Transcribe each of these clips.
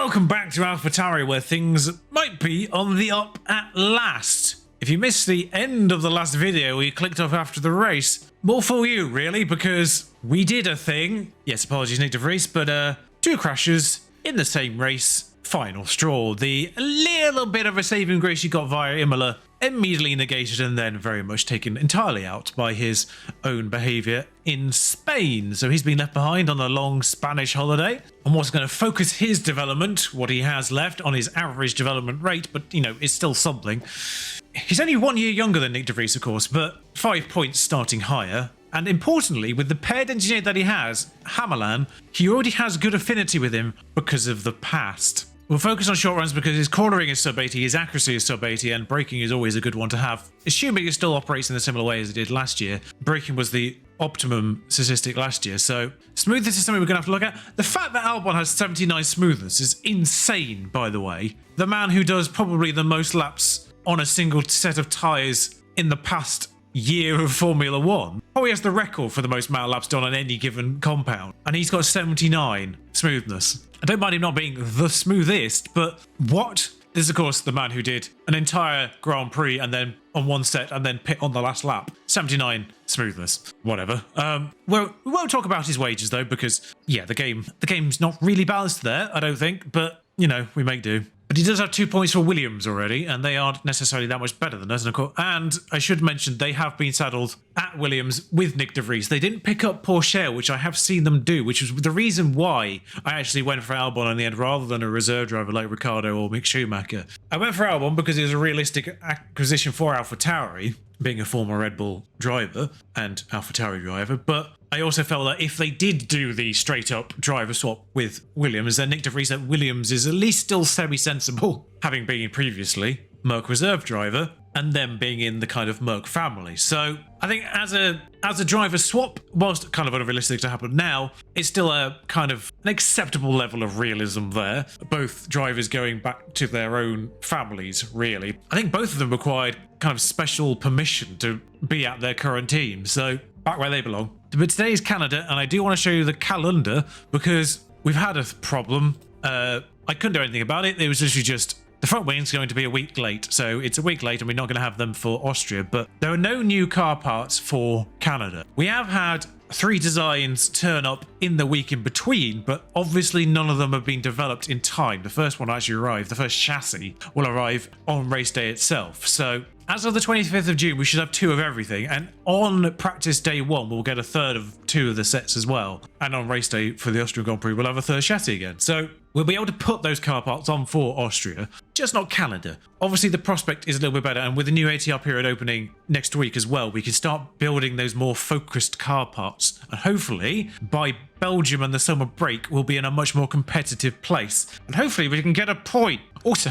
Welcome back to AlphaTauri, where things might be on the up at last. If you missed the end of the last video or you clicked off after the race, more for you, really, because we did a thing. Yes, apologies, Nyck de Vries, but two crashes in the same race. Final straw. The little bit of a saving grace you got via Imola immediately negated and then very much taken entirely out by his own behaviour in Spain. So he's been left behind on a long Spanish holiday and what's going to focus his development, what he has left, on his average development rate, but, you know, it's still something. He's only 1 year younger than Nyck de Vries, of course, but 5 points starting higher. And importantly, with the paired engineer that he has, Hamalan, he already has good affinity with him because of the past. We'll focus on short runs because his cornering is sub 80, his accuracy is sub 80, and braking is always a good one to have. Assuming it still operates in a similar way as it did last year. Braking was the optimum statistic last year, so smoothness is something we're going to have to look at. The fact that ALBON has 79 smoothness is insane, by the way. The man who does probably the most laps on a single set of tyres in the past year of Formula 1. He has the record for the most amount of laps done on any given compound, and he's got 79 smoothness. I don't mind him not being the smoothest, but what? This is, of course, the man who did an entire Grand Prix and then on one set and then pit on the last lap. 79 smoothness. Whatever. Well, we won't talk about his wages, though, because, yeah, the game's not really balanced there, I don't think, but, you know, we make do. But he does have 2 points for Williams already, and they aren't necessarily that much better than us. And I should mention, they have been saddled at Williams with Nyck de Vries. They didn't pick up Porsche, which I have seen them do, which was the reason why I actually went for Albon in the end, rather than a reserve driver like Ricciardo or Mick Schumacher. I went for Albon because it was a realistic acquisition for AlphaTauri, being a former Red Bull driver and AlphaTauri driver, but I also felt that if they did do the straight-up driver swap with Williams, then Nyck de Vries at Williams is at least still semi-sensible, having been previously Merc reserve driver and then being in the kind of Merc family. So I think as a driver swap, whilst kind of unrealistic to happen now, it's still a kind of an acceptable level of realism there. Both drivers going back to their own families, really. I think both of them required kind of special permission to be at their current team, so back where they belong. But today is Canada, and I do want to show you the calendar because we've had a problem. I couldn't do anything about it. It was literally just the front wing's going to be a week late, so it's a week late and we're not going to have them for Austria, but there are no new car parts for Canada. We have had 3 designs turn up in the week in between, but obviously none of them have been developed in time. The first one actually arrived, the first chassis will arrive on race day itself. So as of the 25th of June, we should have 2 of everything, and on practice day 1, we'll get a third of 2 of the sets as well. And on race day for the Austrian Grand Prix, we'll have a third chassis again. So we'll be able to put those car parts on for Austria, just not Canada. Obviously, the prospect is a little bit better, and with the new ATR period opening next week as well, we can start building those more focused car parts. And hopefully, by Belgium and the summer break, we'll be in a much more competitive place. And hopefully, we can get a point. Also,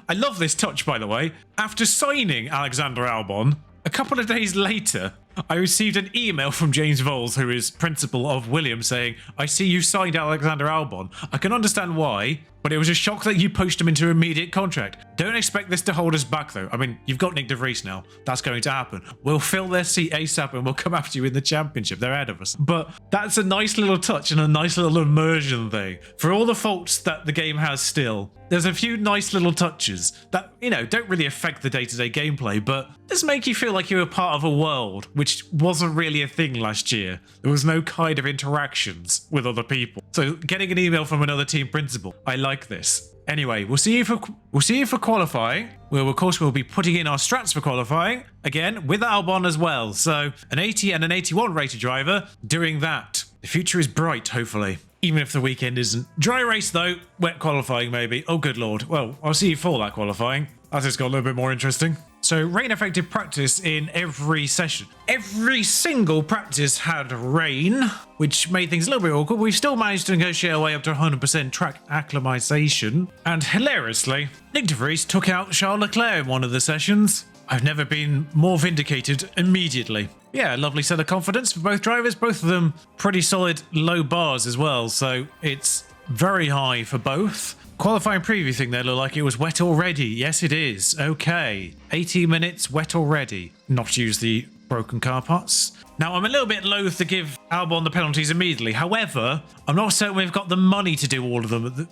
I love this touch, by the way. After signing Alexander Albon, a couple of days later, I received an email from James Voles, who is principal of Williams, saying, I see you signed Alexander Albon. I can understand why, but it was a shock that you poached him into an immediate contract. Don't expect this to hold us back, though. I mean, you've got Nyck de Vries now. That's going to happen. We'll fill their seat ASAP and we'll come after you in the championship. They're ahead of us. But that's a nice little touch and a nice little immersion thing. For all the faults that the game has still, there's a few nice little touches that, you know, don't really affect the day-to-day gameplay, but just make you feel like you're a part of a world, which wasn't really a thing last year. There was no kind of interactions with other people. So getting an email from another team principal, I like this. Anyway, we'll see you for qualifying. Well, of course, we'll be putting in our strats for qualifying again with Albon as well. So an 80 and an 81 rated driver doing that. The future is bright, hopefully. Even if the weekend isn't. Dry race though, wet qualifying maybe. Oh, good lord. Well, I'll see you for that qualifying. That's just got a little bit more interesting. So rain affected practice in every session. Every single practice had rain, which made things a little bit awkward. We've still managed to negotiate our way up to 100% track acclimatization. And hilariously, Nyck de Vries took out Charles Leclerc in one of the sessions. I've never been more vindicated immediately. Yeah, lovely set of confidence for both drivers. Both of them pretty solid low bars as well, so it's very high for both. Qualifying preview thing there looked like it was wet already. Yes, it is. Okay. 18 minutes wet already. Not use the broken car parts. Now, I'm a little bit loath to give Albon the penalties immediately. However, I'm not certain we've got the money to do all of them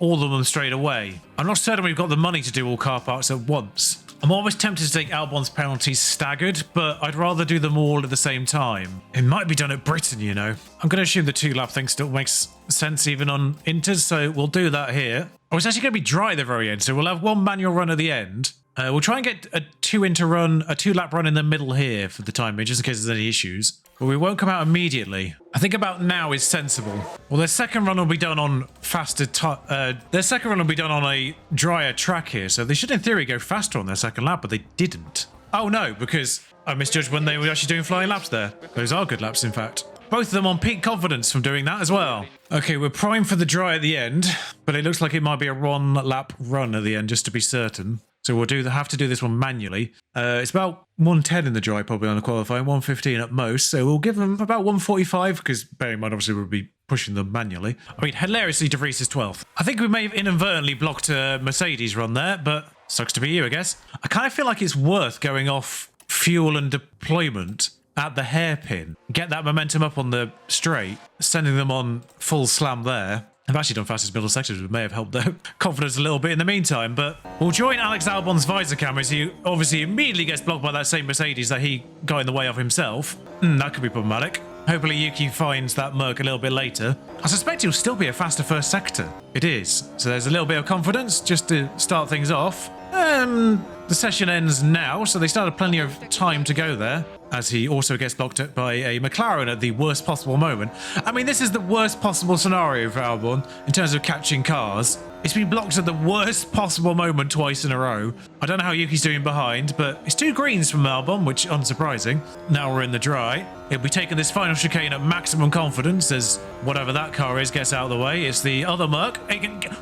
all of them straight away. I'm not certain we've got the money to do all car parks at once. I'm always tempted to take Albon's penalties staggered, but I'd rather do them all at the same time. It might be done at Britain, you know. I'm going to assume the 2-lap thing still makes sense even on Inters, so we'll do that here. Oh, it's actually going to be dry at the very end, so we'll have one manual run at the end. We'll try and get a 2-lap run in the middle here for the time being, just in case there's any issues. But we won't come out immediately. I think about now is sensible. Well, their second run will be done on a drier track here, so they should in theory go faster on their second lap, but they didn't. Oh no, because I misjudged when they were actually doing flying laps there. Those are good laps, in fact. Both of them on peak confidence from doing that as well. Okay, we're primed for the dry at the end, but it looks like it might be a 1-lap run at the end, just to be certain. So we'll have to do this one manually. It's about 110 in the dry, probably on the qualifying, 115 at most. So we'll give them about 145, because bearing in mind, obviously, we'll be pushing them manually. I mean, hilariously, De Vries is 12th. I think we may have inadvertently blocked a Mercedes run there, but sucks to be you, I guess. I kind of feel like it's worth going off fuel and deployment at the hairpin. Get that momentum up on the straight, sending them on full slam there. I've actually done fastest middle sections, which may have helped their confidence a little bit in the meantime, but we'll join Alex Albon's visor cameras, who obviously immediately gets blocked by that same Mercedes that he got in the way of himself. That could be problematic. Hopefully Yuki finds that Merc a little bit later. I suspect he'll still be a faster first sector. It is. So there's a little bit of confidence just to start things off. The session ends now, so they still have plenty of time to go there, as he also gets blocked by a McLaren at the worst possible moment. I mean, this is the worst possible scenario for Albon in terms of catching cars. It's been blocked at the worst possible moment twice in a row. I don't know how Yuki's doing behind, but it's 2 greens from Albon, which unsurprising. Now we're in the dry. He'll be taking this final chicane at maximum confidence as whatever that car is gets out of the way. It's the other Merc.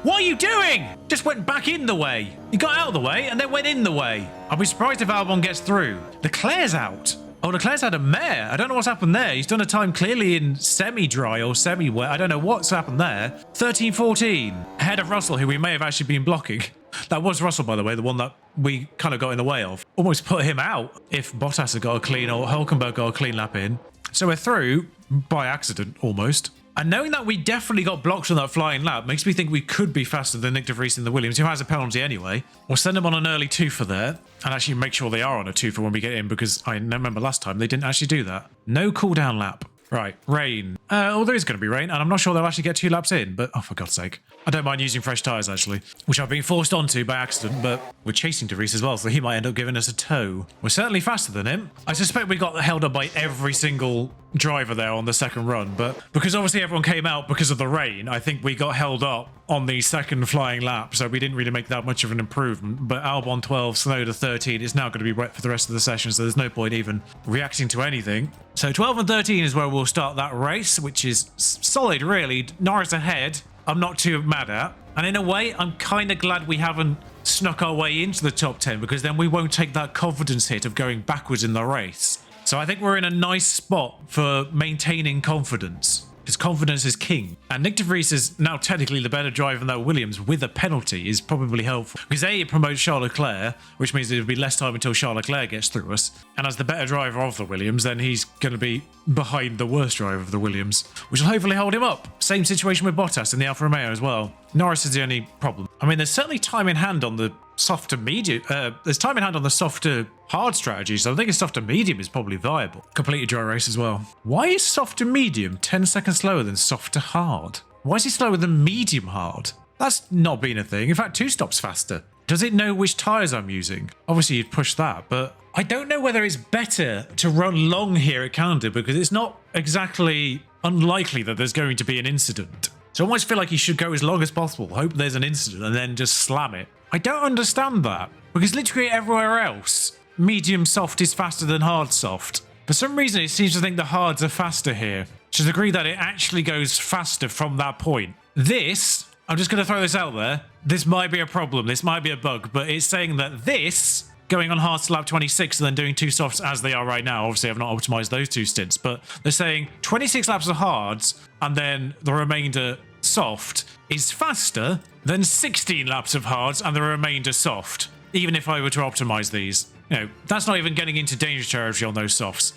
What are you doing? Just went back in the way. You got out of the way and then went in the way. I'll be surprised if Albon gets through. Leclerc's out. Oh, Leclerc's had a mare. I don't know what's happened there. He's done a time clearly in semi-dry or semi-wet. I don't know what's happened there. 13-14. Ahead of Russell, who we may have actually been blocking. That was Russell, by the way, the one that we kind of got in the way of. Almost put him out if Bottas had got a clean or Hülkenberg got a clean lap in. So we're through by accident, almost. And knowing that we definitely got blocked on that flying lap makes me think we could be faster than Nyck de Vries in the Williams, who has a penalty anyway. We'll send them on an early 2 for there, and actually make sure they are on a 2 for when we get in, because I remember last time they didn't actually do that. No cooldown lap. Right, rain. Well, there is going to be rain, and I'm not sure they'll actually get 2 laps in, but oh, for God's sake. I don't mind using fresh tyres, actually, which I've been forced onto by accident, but we're chasing De Vries as well, so he might end up giving us a tow. We're certainly faster than him. I suspect we got held up by every single driver there on the second run, but because obviously everyone came out because of the rain, I think we got held up on the second flying lap, so we didn't really make that much of an improvement. But Albon 12, Snowder 13 is now going to be wet for the rest of the session, so there's no point even reacting to anything. So 12 and 13 is where we'll start that race, which is solid, really. Norris ahead, I'm not too mad at. And in a way, I'm kind of glad we haven't snuck our way into the top 10, because then we won't take that confidence hit of going backwards in the race. So I think we're in a nice spot for maintaining confidence, because confidence is king. And Nyck de Vries is now technically the better driver than that Williams with a penalty is probably helpful. Because A, it promotes Charles Leclerc, which means it'll be less time until Charles Leclerc gets through us. And as the better driver of the Williams, then he's going to be behind the worst driver of the Williams, which will hopefully hold him up. Same situation with Bottas in the Alfa Romeo as well. Norris is the only problem. I mean, there's certainly time in hand on the soft to medium. There's time in hand on the soft to hard strategy, so I think a soft to medium is probably viable. Completely dry race as well. Why is soft to medium 10 seconds slower than soft to hard? Why is he slower than medium hard? That's not been a thing. In fact, 2 stops faster. Does it know which tyres I'm using? Obviously, you'd push that, but I don't know whether it's better to run long here at Canada, because it's not exactly unlikely that there's going to be an incident. So I almost feel like you should go as long as possible, hope there's an incident, and then just slam it. I don't understand that, because literally everywhere else, medium soft is faster than hard soft. For some reason, it seems to think the hards are faster here. To the degree that it actually goes faster from that point. This, I'm just going to throw this out there, this might be a problem, this might be a bug, but it's saying that this, going on hard to lap 26 and then doing 2 softs as they are right now, obviously I've not optimized those 2 stints, but they're saying 26 laps of hards and then the remainder soft is faster than 16 laps of hards and the remainder soft, even if I were to optimize these. You know, that's not even getting into danger territory on those softs.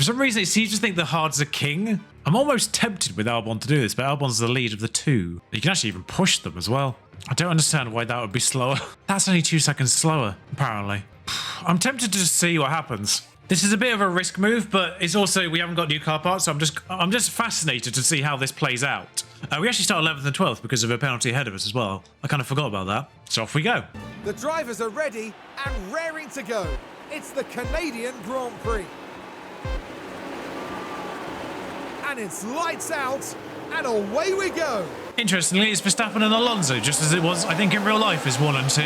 For some reason, it seems to think the hards are king. I'm almost tempted with Albon to do this, but Albon's the lead of the two. You can actually even push them as well. I don't understand why that would be slower. That's only 2 seconds slower, apparently. I'm tempted to see what happens. This is a bit of a risk move, but it's also, we haven't got new car parts, so I'm just fascinated to see how this plays out. We actually start 11th and 12th because of a penalty ahead of us as well. I kind of forgot about that. So off we go. The drivers are ready and raring to go. It's the Canadian Grand Prix. And it's lights out, and away we go. Interestingly, it's Verstappen and Alonso, just as it was, I think, in real life, is 1 and 2.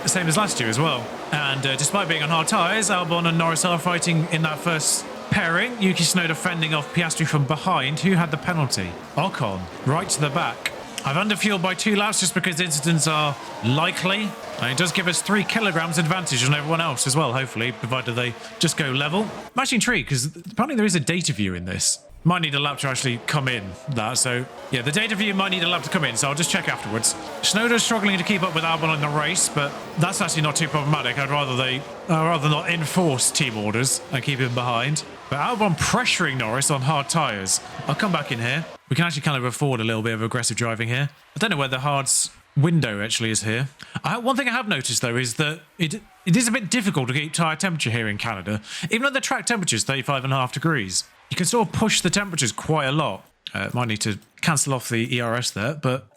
The same as last year as well. And despite being on hard tyres, Albon and Norris are fighting in that first pairing. Yuki Tsunoda fending off Piastri from behind. Who had the penalty? Ocon, right to the back. I've underfueled by 2 laps just because incidents are likely. And it does give us 3 kilograms advantage on everyone else as well, hopefully, provided they just go level. I'm actually intrigued because apparently there is a data view in this. Might need a lap to actually come in that, so yeah, the data view might need a lap to come in, so I'll just check afterwards. Tsunoda's struggling to keep up with Albon in the race, but that's actually not too problematic. I'd rather not enforce team orders and keep him behind. But Albon pressuring Norris on hard tyres. I'll come back in here. We can actually kind of afford a little bit of aggressive driving here. I don't know where the hards window actually is here. One thing I have noticed though is that it is a bit difficult to keep tyre temperature here in Canada, even though the track temperature is 35.5 degrees. You can sort of push the temperatures quite a lot. Might need to cancel off the ERS there, but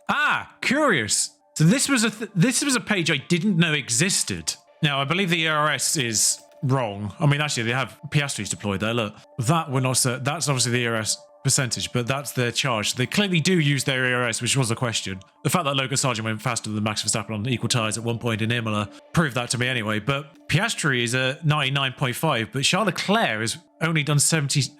curious. So this was a page I didn't know existed. Now I believe the ERS is wrong. I mean, actually they have Piastri's deployed there. Look, that we're not certain. That's obviously the ERS percentage, but that's their charge. They clearly do use their ERS, which was a question. The fact that Logan Sargent went faster than Max Verstappen on equal tyres at one point in Imola proved that to me anyway. But Piastri is a 99.5, but Charles Leclerc has only done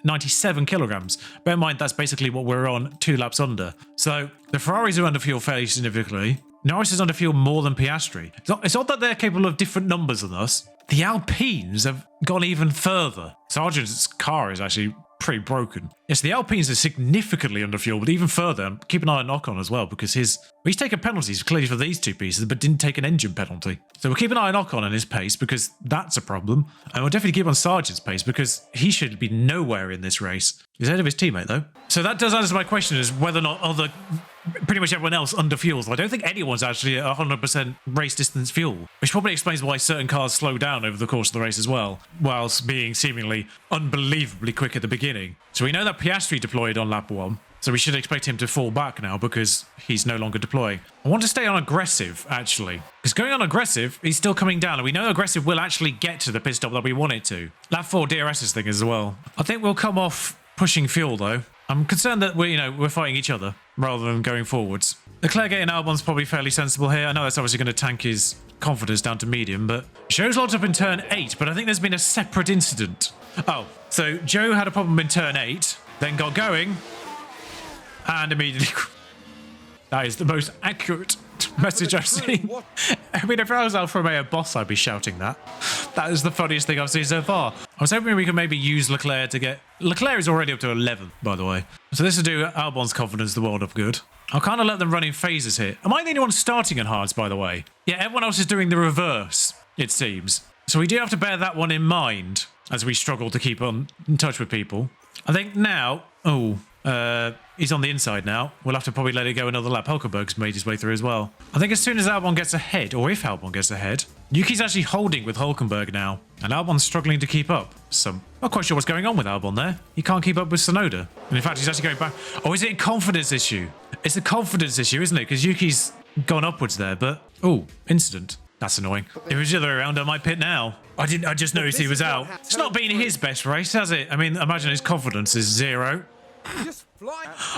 97 kilograms. Bear in mind, that's basically what we're on 2 laps under. So the Ferraris are under fuel fairly significantly. Norris is under fuel more than Piastri. It's odd that they're capable of different numbers than us. The Alpines have gone even further. Sargent's car is actually pretty broken. Yes, the Alpines are significantly under fuel, but even further, keep an eye on Ocon as well, because he's taken penalties clearly for these 2 pieces, but didn't take an engine penalty. So we'll keep an eye on Ocon and his pace, because that's a problem. And we'll definitely keep on Sargent's pace, because he should be nowhere in this race. He's ahead of his teammate, though. So that does answer my question, is whether or not pretty much everyone else under fuels. I don't think anyone's actually at 100% race distance fuel, which probably explains why certain cars slow down over the course of the race as well, whilst being seemingly unbelievably quick at the beginning. So we know that Piastri deployed on lap 1, so we should expect him to fall back now because he's no longer deploying. I want to stay on aggressive, actually, because going on aggressive, he's still coming down, and we know aggressive will actually get to the pit stop that we want it to. Lap 4 DRS's thing as well. I think we'll come off pushing fuel, though. I'm concerned that we're fighting each other rather than going forwards. Leclerc getting Albon's probably fairly sensible here. I know that's obviously going to tank his confidence down to medium, but Joe's locked up in turn 8, but I think there's been a separate incident. Oh, so Joe had a problem in turn 8, then got going, and immediately... That is the most accurate message I've seen. I mean, if I was Alfa Romeo boss, I'd be shouting that. That is the funniest thing I've seen so far. I was hoping we could maybe use Leclerc to get... Leclerc is already up to 11, by the way. So this will do Albon's confidence the world of good. I'll kind of let them run in phases here. Am I the only one starting in hards, by the way? Yeah, everyone else is doing the reverse, it seems. So we do have to bear that one in mind as we struggle to keep in touch with people. I think now... he's on the inside now. We'll have to probably let it go another lap. Hulkenberg's made his way through as well. I think as soon as Albon gets ahead, or if Albon gets ahead, Yuki's actually holding with Hulkenberg now, and Albon's struggling to keep up. Not quite sure what's going on with Albon there. He can't keep up with Tsunoda. And in fact, he's actually going back. Oh, is it a confidence issue? It's a confidence issue, isn't it? Because Yuki's gone upwards there, but... Oh, incident. That's annoying. If it was the other way around, I might pit now. I just noticed he was out. It's not been his best race, has it? I mean, imagine his confidence is 0.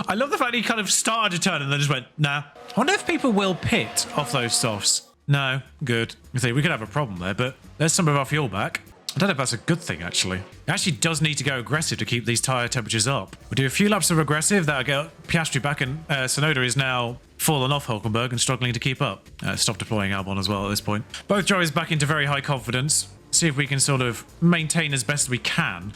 I love the fact he kind of started a turn and then just went, nah. I wonder if people will pit off those softs. No, good. I think we could have a problem there, but there's some of our fuel back. I don't know if that's a good thing, actually. It actually does need to go aggressive to keep these tyre temperatures up. We'll do a few laps of aggressive. That'll get Piastri back, and Tsunoda is now fallen off Hulkenberg and struggling to keep up. Stop deploying Albon as well at this point. Both drivers back into very high confidence. See if we can sort of maintain as best we can.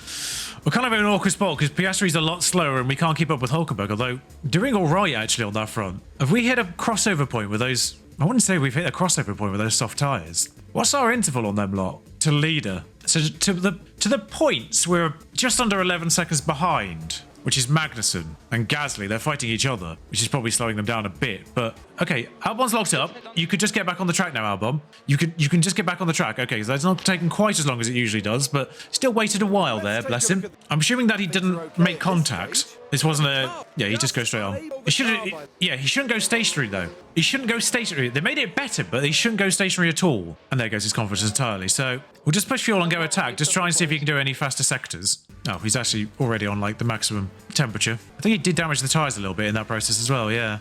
We're kind of in an awkward spot because Piastri's a lot slower and we can't keep up with Hulkenberg, although doing all right actually on that front. Have we hit a crossover point with those... I wouldn't say we've hit a crossover point with those soft tyres. What's our interval on them lot to leader? So to To the points, we're just under 11 seconds behind, which is Magnussen and Gasly. They're fighting each other, which is probably slowing them down a bit. But okay, Albon's locked up. You could just get back on the track now, Albon. You can just get back on the track. Okay, so that's not taking quite as long as it usually does, but still waited a while there, bless him. I'm assuming that he didn't make contact. This wasn't a... Yeah, he just goes straight on. He shouldn't go stationary, though. He shouldn't go stationary. They made it better, but he shouldn't go stationary at all. And there goes his confidence entirely. So we'll just push fuel and go attack. Just try and see if he can do any faster sectors. Oh, he's actually already on, like, the maximum temperature. I think he did damage the tyres a little bit in that process as well, yeah.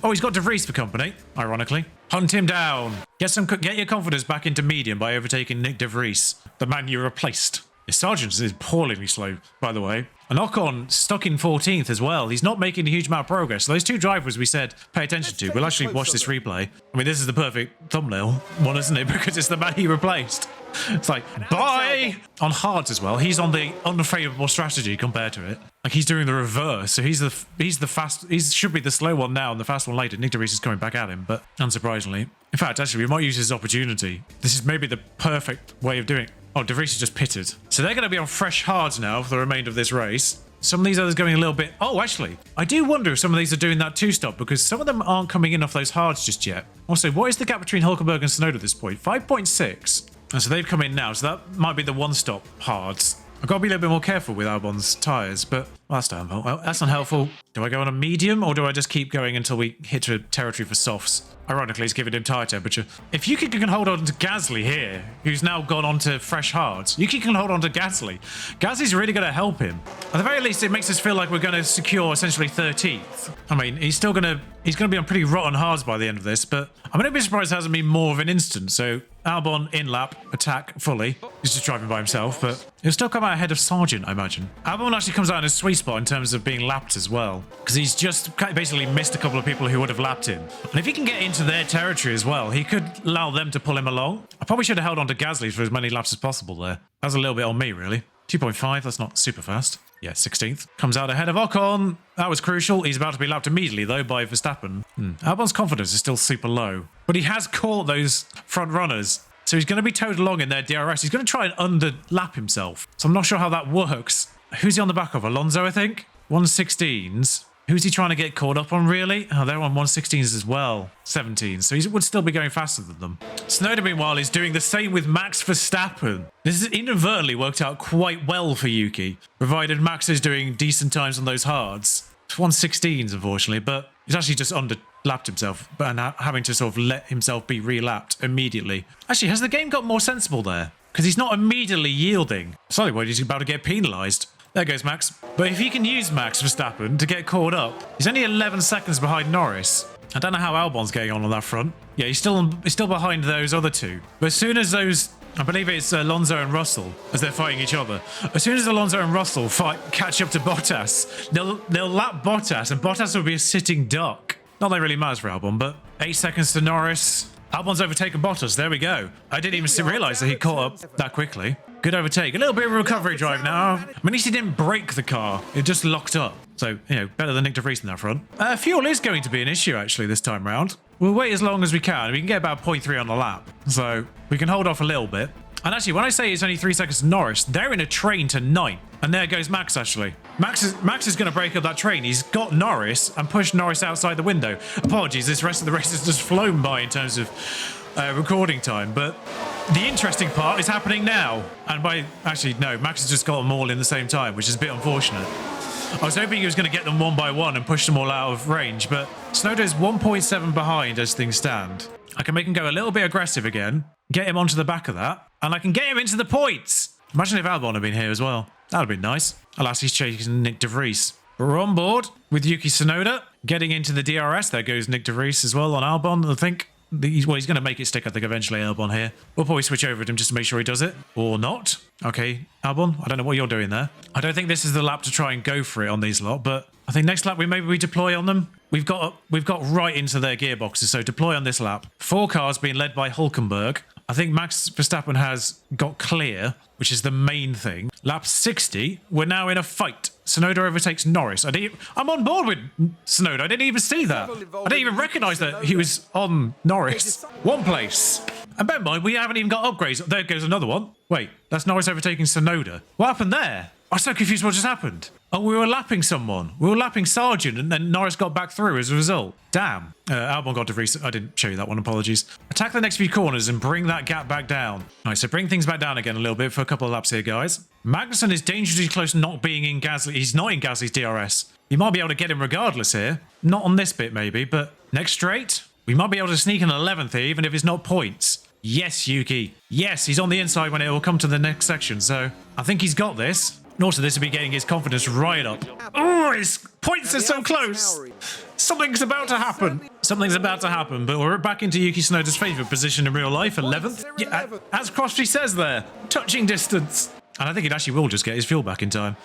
Oh, he's got De Vries for company, ironically. Hunt him down. Get your confidence back into medium by overtaking Nyck De Vries, the man you replaced. His Sargent is appallingly slow, by the way. And Ocon stuck in 14th as well. He's not making a huge amount of progress. So those two drivers we said pay attention to. We'll actually watch this replay. I mean, this is the perfect thumbnail one, isn't it? Because it's the man he replaced. It's like, bye! On hards as well. He's on the unfavourable strategy compared to it. Like, he's doing the reverse. So he's the fast... He should be the slow one now and the fast one later. Nyck De Vries is coming back at him, but unsurprisingly. In fact, actually, we might use this opportunity. This is maybe the perfect way of doing it. Oh, De Vries is just pitted. So they're going to be on fresh hards now for the remainder of this race. Some of these others going a little bit... Oh, actually, I do wonder if some of these are doing that two-stop because some of them aren't coming in off those hards just yet. Also, what is the gap between Hulkenberg and Tsunoda at this point? 5.6. And so they've come in now. So that might be the one-stop hards. I've got to be a little bit more careful with Albon's tyres, but well, that's not helpful. Well, that's unhelpful. Do I go on a medium or do I just keep going until we hit to territory for softs? Ironically, it's giving him tyre temperature. If Yuki can hold on to Gasly here, who's now gone on to fresh hards, Yuki can hold on to Gasly. Gasly's really going to help him. At the very least, it makes us feel like we're going to secure essentially 13th. I mean, he's going to be on pretty rotten hards by the end of this, but I'm going to be surprised it hasn't been more of an instant. So Albon in lap, attack fully. He's just driving by himself, but he'll still come out ahead of Sargent, I imagine. Albon actually comes out in a sweet spot in terms of being lapped as well, because he's just basically missed a couple of people who would have lapped him. And if he can get into their territory as well, he could allow them to pull him along. I probably should have held on to Gasly for as many laps as possible there. That was a little bit on me, really. 2.5, that's not super fast. Yeah, 16th. Comes out ahead of Ocon. That was crucial. He's about to be lapped immediately, though, by Verstappen. Albon's confidence is still super low. But he has caught those front runners. So he's going to be towed along in their DRS. He's going to try and under-lap himself. So I'm not sure how that works. Who's he on the back of? Alonso, I think? 116s. Who's he trying to get caught up on, really? Oh, they're on 116s as well. 17. So he would still be going faster than them. Tsunoda, meanwhile, is doing the same with Max Verstappen. This has inadvertently worked out quite well for Yuki, provided Max is doing decent times on those hards. It's 116s, unfortunately, but he's actually just under-lapped himself and having to sort of let himself be re-lapped immediately. Actually, has the game got more sensible there? Because he's not immediately yielding. Sorry, well, he's about to get penalised. There goes Max. But if he can use Max Verstappen to get caught up, he's only 11 seconds behind Norris. I don't know how Albon's getting on that front. Yeah, he's still behind those other two. But as soon as those... I believe it's Alonso and Russell as they're fighting each other. As soon as Alonso and Russell catch up to Bottas, they'll lap Bottas, and Bottas will be a sitting duck. Not that it really matters for Albon, but 8 seconds to Norris. Albon's overtaken Bottas. There we go. I didn't even realise that he caught up that quickly. Good overtake. A little bit of a recovery drive now. I mean, at least he didn't break the car. It just locked up. So, you know, better than Nyck De Vries in that front. Fuel is going to be an issue, actually, this time round. We'll wait as long as we can. We can get about 0.3 on the lap. So we can hold off a little bit. And actually, when I say it's only 3 seconds to Norris, they're in a train to 9th. And there goes Max, actually. Max is going to break up that train. He's got Norris and pushed Norris outside the window. Apologies, this rest of the race has just flown by in terms of recording time. But the interesting part is happening now. And actually, no, Max has just got them all in the same time, which is a bit unfortunate. I was hoping he was going to get them one by one and push them all out of range, but Tsunoda's 1.7 behind as things stand. I can make him go a little bit aggressive again, get him onto the back of that, and I can get him into the points. Imagine if Albon had been here as well. That would have been nice. Alas, he's chasing Nyck De Vries. But we're on board with Yuki Tsunoda, getting into the DRS. There goes Nyck De Vries as well on Albon, I think. He's going to make it stick, I think, eventually, Albon here. We'll probably switch over to him just to make sure he does it. Or not. Okay, Albon, I don't know what you're doing there. I don't think this is the lap to try and go for it on these lot, but I think next lap maybe we deploy on them. We've got right into their gearboxes, so deploy on this lap. 4 cars being led by Hulkenberg. I think Max Verstappen has got clear, which is the main thing. Lap 60, we're now in a fight. Tsunoda overtakes Norris. I'm on board with Tsunoda. I didn't even see that. I didn't even recognise that he was on Norris. 1 place. And bear in mind, we haven't even got upgrades. There goes another one. Wait, that's Norris overtaking Sonoda. What happened there? I'm so confused what just happened. Oh, we were lapping someone. We were lapping Sargent, and then Norris got back through as a result. Damn. Albon got to reset. I didn't show you that one, apologies. Attack the next few corners and bring that gap back down. All right, so bring things back down again a little bit for a couple of laps here, guys. Magnussen is dangerously close to not being in Gasly. He's not in Gasly's DRS. You might be able to get him regardless here. Not on this bit, maybe, but next straight, we might be able to sneak an 11th here, even if it's not points. Yes, Yuki. Yes, he's on the inside when it will come to the next section, so I think he's got this. And also, this will be getting his confidence right up. Oh, his points are so close. Something's about to happen. Something's about to happen, but we're back into Yuki Tsunoda's favourite position in real life, 11th. Yeah, as Crosby says there, touching distance. And I think it actually will just get his fuel back in time.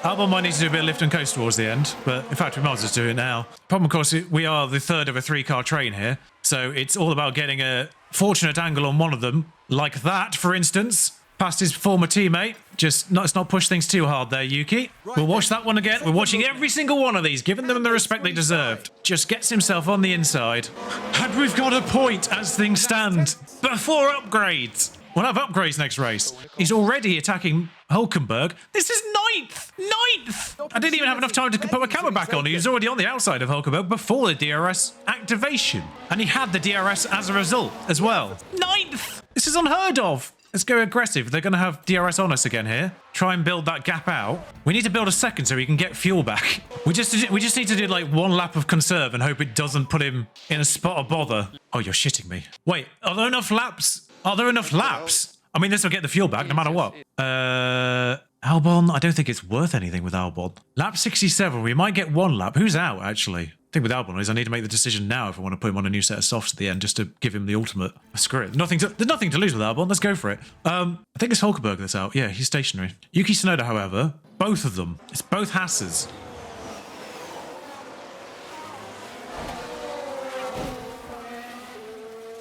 Albon might need to do a bit of lift and coast towards the end, but in fact, we might as well do it now. Problem, of course, we are the third of a 3-car train here, so it's all about getting a fortunate angle on one of them, like that, for instance. Past his former teammate. Let's not push things too hard there, Yuki. We'll watch that one again. We're watching every single one of these, giving them the respect they deserved. Just gets himself on the inside. And we've got a point as things stand. Before upgrades. We'll have upgrades next race. He's already attacking Hulkenberg. This is ninth! Ninth! I didn't even have enough time to put my camera back on. He was already on the outside of Hulkenberg before the DRS activation. And he had the DRS as a result as well. Ninth! This is unheard of. Let's go aggressive. They're going to have DRS on us again here. Try and build that gap out. We need to build a second so we can get fuel back. We just need to do like one lap of conserve and hope it doesn't put him in a spot of bother. Oh, you're shitting me. Wait, are there enough laps? Are there enough laps? I mean, this will get the fuel back no matter what. Albon, I don't think it's worth anything with Albon. Lap 67, we might get one lap. Who's out, actually? The thing with Albon is I need to make the decision now if I want to put him on a new set of softs at the end, just to give him the ultimate. Screw it. There's nothing to lose with Albon. Let's go for it. I think it's Hulkenberg that's out. Yeah, he's stationary. Yuki Tsunoda, however, both of them. It's both Hasses.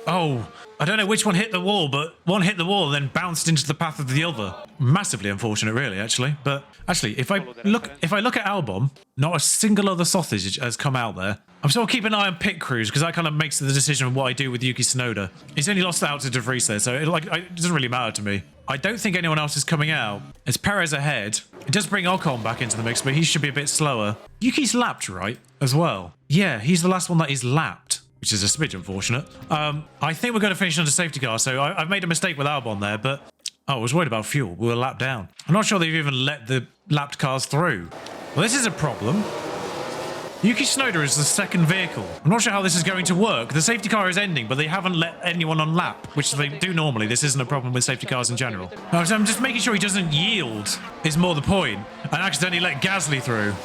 Oh, I don't know which one hit the wall, but one hit the wall and then bounced into the path of the other. Massively unfortunate, really, actually. But actually, if I look at Albon, not a single other sausage has come out there. I'm still keeping an eye on pit crews because that kind of makes the decision of what I do with Yuki Tsunoda. He's only lost out to De Vries there, so it doesn't really matter to me. I don't think anyone else is coming out. It's Perez ahead. It does bring Ocon back into the mix, but he should be a bit slower. Yuki's lapped, right, as well? Yeah, he's the last one that is lapped, which is a smidge unfortunate. I think we're going to finish under safety car, so I've made a mistake with Albon there, but I was worried about fuel. We were lapped down. I'm not sure they've even let the lapped cars through. Well, this is a problem. Yuki Tsunoda is the second vehicle. I'm not sure how this is going to work. The safety car is ending, but they haven't let anyone on lap, which they do normally. This isn't a problem with safety cars in general. So I'm just making sure he doesn't yield, is more the point, and accidentally let Gasly through.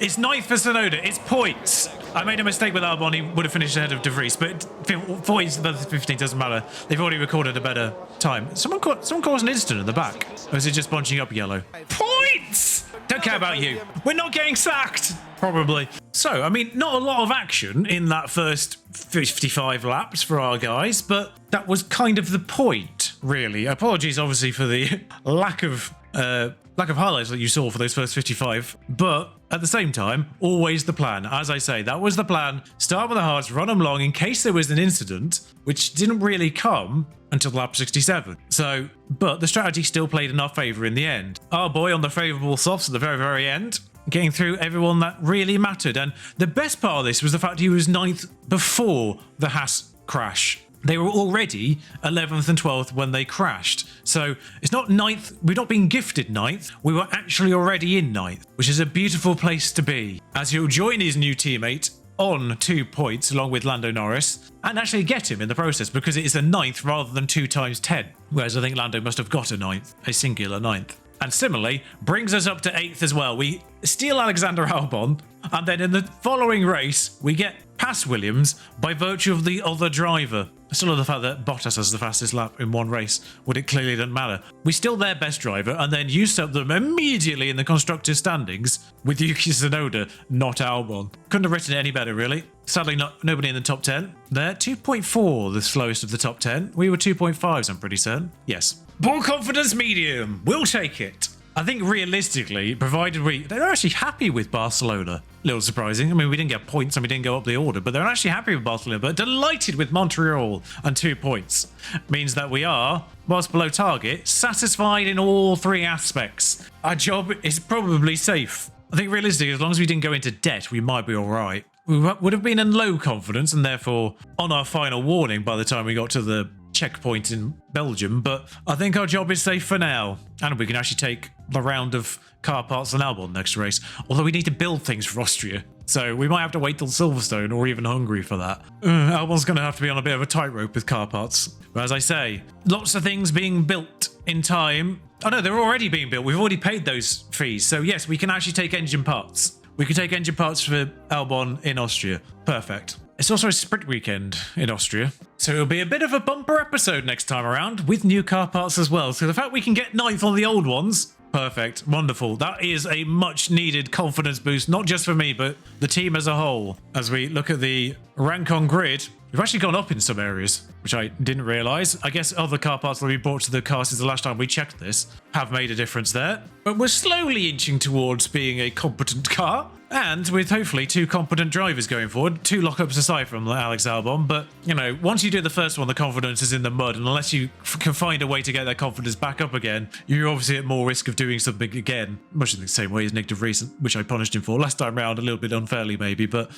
It's 9th for Tsunoda. It's points. I made a mistake with Albon. He would have finished ahead of De Vries, but 14th versus 15 doesn't matter. They've already recorded a better time. Someone caused an incident in the back. Or is it just bunching up yellow? Points! Don't care about you. We're not getting sacked. Probably. So, I mean, not a lot of action in that first 55 laps for our guys, but that was kind of the point, really. Apologies, obviously, for the lack of highlights that you saw for those first 55, but at the same time, always the plan. As I say, that was the plan. Start with the hards, run them long in case there was an incident, which didn't really come until lap 67. So, but the strategy still played in our favour in the end. Our boy on the favourable softs at the very, very end, getting through everyone that really mattered. And the best part of this was the fact he was 9th before the Haas crash. They were already 11th and 12th when they crashed. So it's not 9th. We're not being gifted 9th. We were actually already in 9th, which is a beautiful place to be, as he'll join his new teammate on 2 points along with Lando Norris and actually get him in the process because it is a 9th rather than 2 times 10. Whereas I think Lando must have got a 9th, a singular 9th. And similarly, brings us up to 8th as well. We steal Alexander Albon, and then in the following race, we get past Williams by virtue of the other driver. I still love the fact that Bottas has the fastest lap in one race, when it clearly doesn't matter. We still their best driver, and then usurp them immediately in the constructors' standings with Yuki Tsunoda, not Albon. Couldn't have written it any better, really. Sadly, nobody in the top 10. They're 2.4, the slowest of the top 10. We were 2.5s, I'm pretty certain. Yes. Ball confidence medium. We'll take it. I think realistically, provided they're actually happy with Barcelona. A little surprising. I mean, we didn't get points and we didn't go up the order, but they're actually happy with Barcelona, but delighted with Montreal and 2 points. Means that we are, whilst below target, satisfied in all 3 aspects. Our job is probably safe. I think realistically, as long as we didn't go into debt, we might be all right. We would have been in low confidence and therefore on our final warning by the time we got to the checkpoint in Belgium, but I think our job is safe for now. And we can actually take the round of car parts and ALBON next race. Although we need to build things for Austria. So we might have to wait till Silverstone or even Hungary for that. ALBON's going to have to be on a bit of a tightrope with car parts. But as I say, lots of things being built in time. Oh no, they're already being built. We've already paid those fees. So yes, we can actually take engine parts. We can take engine parts for ALBON in Austria. Perfect. It's also a sprint weekend in Austria, so it'll be a bit of a bumper episode next time around with new car parts as well. So the fact we can get 9th on the old ones, perfect, wonderful. That is a much needed confidence boost, not just for me, but the team as a whole. As we look at the rank on grid, we've actually gone up in some areas, which I didn't realise. I guess other car parts that we brought to the car since the last time we checked this have made a difference there. But we're slowly inching towards being a competent car. And with hopefully 2 competent drivers going forward, 2 lockups aside from Alex Albon. But, you know, once you do the first one, the confidence is in the mud. And unless you can find a way to get that confidence back up again, you're obviously at more risk of doing something again. Much in the same way as Nyck de Vries, which I punished him for last time round, a little bit unfairly maybe. But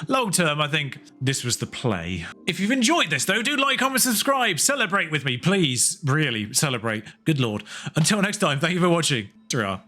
long term, I think this was the play. If you've enjoyed this, though, do like, comment, subscribe. Celebrate with me, please. Really, celebrate. Good Lord. Until next time, thank you for watching. Ta-ra.